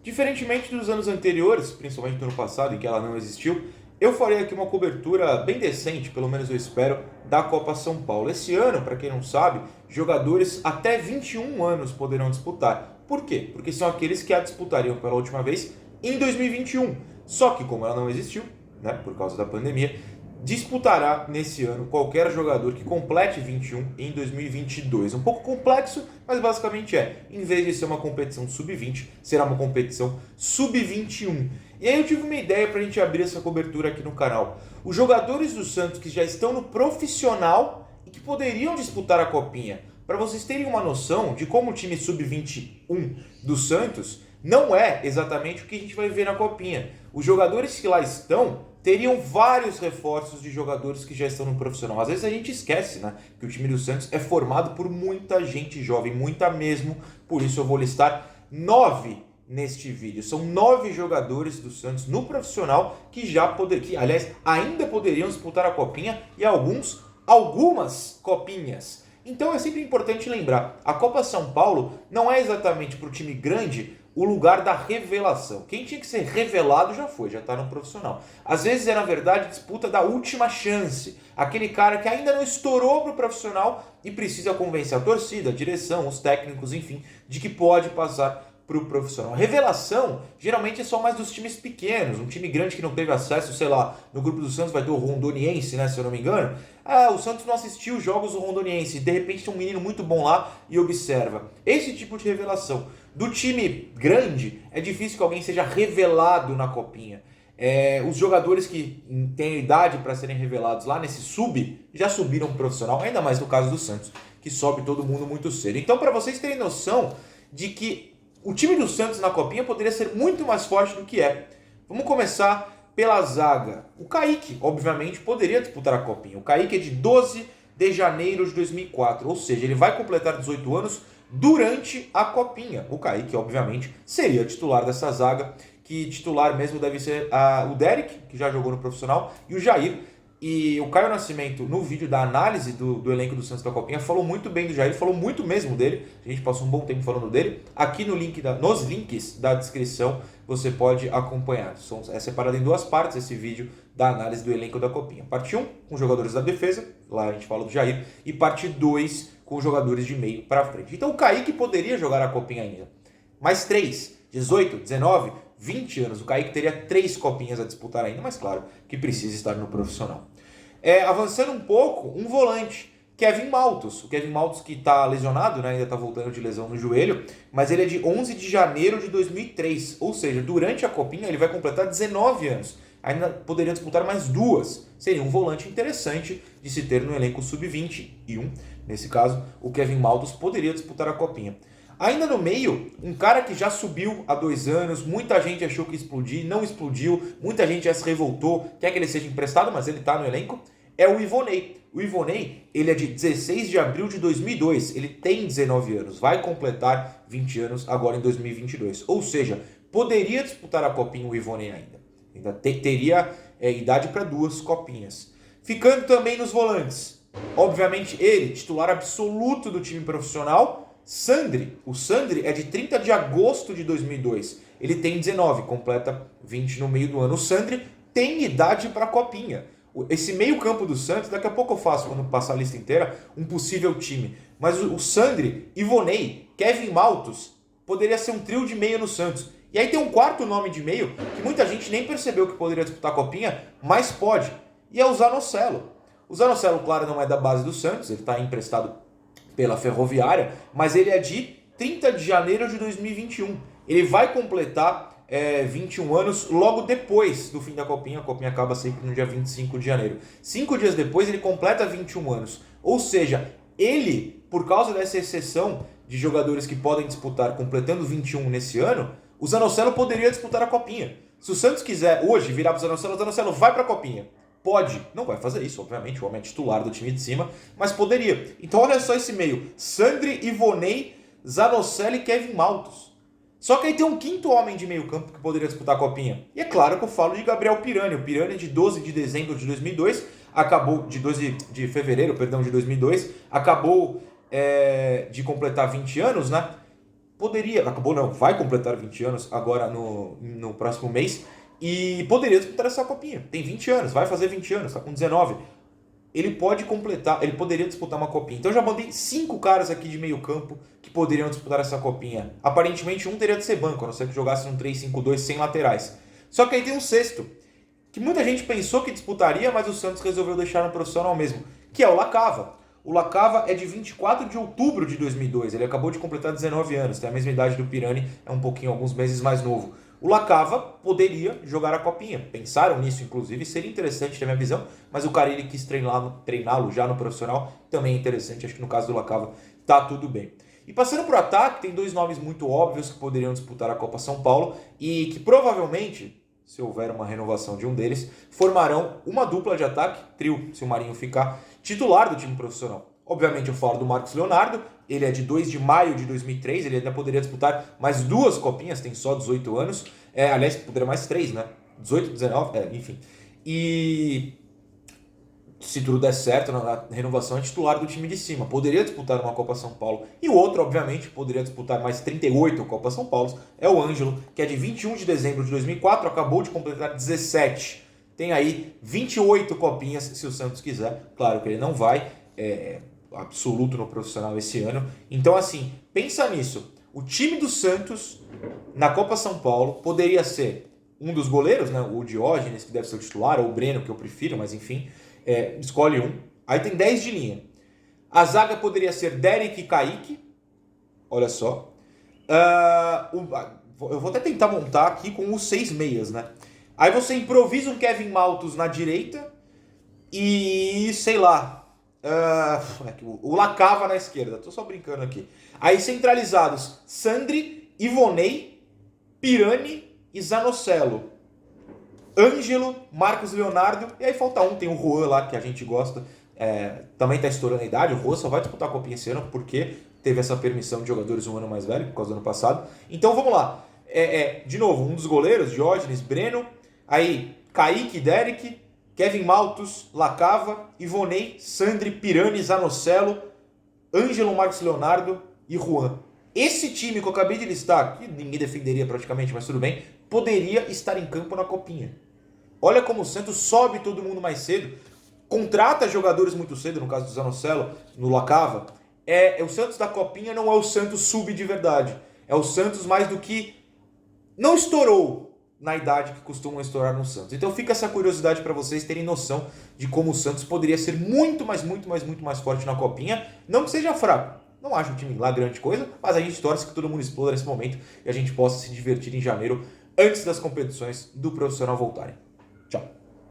Diferentemente dos anos anteriores, principalmente do ano passado, em que ela não existiu, eu farei aqui uma cobertura bem decente, pelo menos eu espero, da Copa São Paulo. Esse ano, para quem não sabe, jogadores até 21 anos poderão disputar. Por quê? Porque são aqueles que a disputariam pela última vez em 2021. Só que como ela não existiu, né, por causa da pandemia, disputará nesse ano qualquer jogador que complete 21 em 2022. Um pouco complexo, mas basicamente em vez de ser uma competição sub-20, será uma competição sub-21. E aí eu tive uma ideia para a gente abrir essa cobertura aqui no canal. Os jogadores do Santos que já estão no profissional e que poderiam disputar a Copinha. Para vocês terem uma noção de como o time sub-21 do Santos não é exatamente o que a gente vai ver na Copinha. Os jogadores que lá estão teriam vários reforços de jogadores que já estão no profissional. Às vezes a gente esquece, né, que o time do Santos é formado por muita gente jovem, muita mesmo. Por isso eu vou listar 9 neste vídeo. São 9 jogadores do Santos no profissional que aliás, ainda poderiam disputar a Copinha e algumas copinhas. Então é sempre importante lembrar, a Copa São Paulo não é exatamente para o time grande o lugar da revelação. Quem tinha que ser revelado já foi, já está no profissional. Às vezes é, na verdade, disputa da última chance. Aquele cara que ainda não estourou para o profissional e precisa convencer a torcida, a direção, os técnicos, enfim, de que pode passar para o profissional. A revelação geralmente é só mais dos times pequenos. Um time grande que não teve acesso, sei lá, no grupo do Santos vai ter o Rondoniense, né, se eu não me engano. O Santos não assistiu os jogos do Rondoniense. De repente tem um menino muito bom lá e observa. Esse tipo de revelação. Do time grande, é difícil que alguém seja revelado na Copinha. Os jogadores que têm idade para serem revelados lá nesse já subiram para o profissional, ainda mais no caso do Santos, que sobe todo mundo muito cedo. Então, para vocês terem noção de que o time do Santos na Copinha poderia ser muito mais forte do que é. Vamos começar pela zaga. O Kaique, obviamente, poderia disputar a Copinha. O Kaique é de 12 de janeiro de 2004, ou seja, ele vai completar 18 anos durante a Copinha. O Kaique, obviamente, seria titular dessa zaga, que titular mesmo deve ser o Derek, que já jogou no profissional, e o Jair. E o Caio Nascimento, no vídeo da análise do elenco do Santos da Copinha, falou muito bem do Jair, falou muito mesmo dele. A gente passou um bom tempo falando dele. Aqui no nos links da descrição você pode acompanhar. É separado em duas partes esse vídeo da análise do elenco da Copinha. Parte 1 com os jogadores da defesa, lá a gente fala do Jair, e parte 2 com os jogadores de meio para frente. Então o Kaique poderia jogar a Copinha ainda. Mais 3, 18, 19, 20 anos. O Kaique teria 3 copinhas a disputar ainda, mas claro que precisa estar no profissional. Avançando um pouco, um volante, Kevin Maltos. O Kevin Maltos que está lesionado, né, ainda está voltando de lesão no joelho, mas ele é de 11 de janeiro de 2003. Ou seja, durante a Copinha ele vai completar 19 anos. Ainda poderia disputar mais 2. Seria um volante interessante de se ter no elenco sub-21. Nesse caso, o Kevin Maltos poderia disputar a Copinha. Ainda no meio, um cara que já subiu há 2 anos, muita gente achou que ia explodir, não explodiu, muita gente já se revoltou, quer que ele seja emprestado, mas ele está no elenco, é o Ivonei. O Ivonei, ele é de 16 de abril de 2002, ele tem 19 anos, vai completar 20 anos agora em 2022. Ou seja, poderia disputar a Copinha o Ivonei ainda teria idade para 2 copinhas. Ficando também nos volantes, obviamente ele, titular absoluto do time profissional, Sandri. O Sandri é de 30 de agosto de 2002. Ele tem 19, completa 20 no meio do ano. O Sandri tem idade para a Copinha. Esse meio campo do Santos, daqui a pouco eu faço, quando passar a lista inteira, um possível time. Mas o Sandri, Ivonei, Kevin Maltos, poderia ser um trio de meio no Santos. E aí tem um quarto nome de meio, que muita gente nem percebeu que poderia disputar a Copinha, mas pode. E é o Zanocelo. O Zanocelo, claro, não é da base do Santos, ele está emprestado pela Ferroviária, mas ele é de 30 de janeiro de 2021. Ele vai completar 21 anos logo depois do fim da Copinha. A Copinha acaba sempre no dia 25 de janeiro. 5 dias depois ele completa 21 anos. Ou seja, ele, por causa dessa exceção de jogadores que podem disputar completando 21 nesse ano, o Zanocelo poderia disputar a Copinha. Se o Santos quiser hoje virar para o Zanocelo vai para a Copinha. Pode, não vai fazer isso, obviamente, o homem é titular do time de cima, mas poderia. Então olha só esse meio, Sandri, Ivonei, Zanocelo e Kevin Maltos. Só que aí tem um quinto homem de meio campo que poderia disputar a Copinha. E é claro que eu falo de Gabriel Pirani. O Pirani é de 12 de dezembro de 2002, acabou de 12 de fevereiro, perdão, de 2002, acabou de completar 20 anos, né? poderia, acabou não, vai completar 20 anos agora no próximo mês, e poderia disputar essa copinha. Tem 20 anos, vai fazer 20 anos, tá com 19. Ele pode completar, ele poderia disputar uma copinha. Então eu já mandei 5 caras aqui de meio campo que poderiam disputar essa copinha. Aparentemente um teria de ser banco, a não ser que jogasse um 3-5-2 sem laterais. Só que aí tem um sexto, que muita gente pensou que disputaria, mas o Santos resolveu deixar no profissional mesmo, que é o Lacava. O Lacava é de 24 de outubro de 2002, ele acabou de completar 19 anos, tem a mesma idade do Pirani, é um pouquinho, alguns meses mais novo. O Lacava poderia jogar a copinha, pensaram nisso inclusive, seria interessante na minha visão, mas o Carille quis treiná-lo já no profissional, também é interessante, acho que no caso do Lacava tá tudo bem. E passando para o ataque, tem 2 nomes muito óbvios que poderiam disputar a Copa São Paulo e que provavelmente, se houver uma renovação de um deles, formarão uma dupla de ataque, trio, se o Marinho ficar, titular do time profissional. Obviamente eu falo do Marcos Leonardo, ele é de 2 de maio de 2003, ele ainda poderia disputar mais 2 copinhas, tem só 18 anos. Aliás, poderia mais 3, né? 18, 19, enfim. E se tudo der certo, na renovação é titular do time de cima. Poderia disputar uma Copa São Paulo. E o outro, obviamente, poderia disputar mais 38 Copa São Paulo. É o Ângelo, que é de 21 de dezembro de 2004, acabou de completar 17. Tem aí 28 copinhas, se o Santos quiser. Claro que ele não vai, absoluto no profissional esse ano. Então, assim, pensa nisso. O time do Santos, na Copa São Paulo, poderia ser um dos goleiros, né? O Diógenes, que deve ser o titular, ou o Breno, que eu prefiro, mas enfim... escolhe um. Aí tem 10 de linha. A zaga poderia ser Derek e Kaique. Olha só. Eu vou até tentar montar aqui com os 6 meias, né? Aí você improvisa um Kevin Maltos na direita. E sei lá. O Lacava na esquerda. Tô só brincando aqui. Aí centralizados: Sandri, Ivonei, Pirani e Zanocelo. Ângelo, Marcos Leonardo, e aí falta um, tem o Juan lá, que a gente gosta, também está estourando a idade. O Juan só vai disputar a Copinha esse ano porque teve essa permissão de jogadores um ano mais velho, por causa do ano passado. Então vamos lá, de novo, um dos goleiros, Diógenes, Breno, aí Kaique, Derek, Kevin Maltos, Lacava, Ivonei, Sandri, Pirani, Zanocelo, Ângelo, Marcos Leonardo e Juan. Esse time que eu acabei de listar, que ninguém defenderia praticamente, mas tudo bem, poderia estar em campo na Copinha. Olha como o Santos sobe todo mundo mais cedo, contrata jogadores muito cedo, no caso do Zanocelo, no Lacava. O Santos da Copinha não é o Santos sub de verdade. É o Santos mais do que não estourou na idade que costumam estourar no Santos. Então fica essa curiosidade para vocês terem noção de como o Santos poderia ser muito mais forte na Copinha. Não que seja fraco. Não acho o time lá grande coisa, mas a gente torce que todo mundo exploda nesse momento e a gente possa se divertir em janeiro antes das competições do profissional voltarem. Tchau.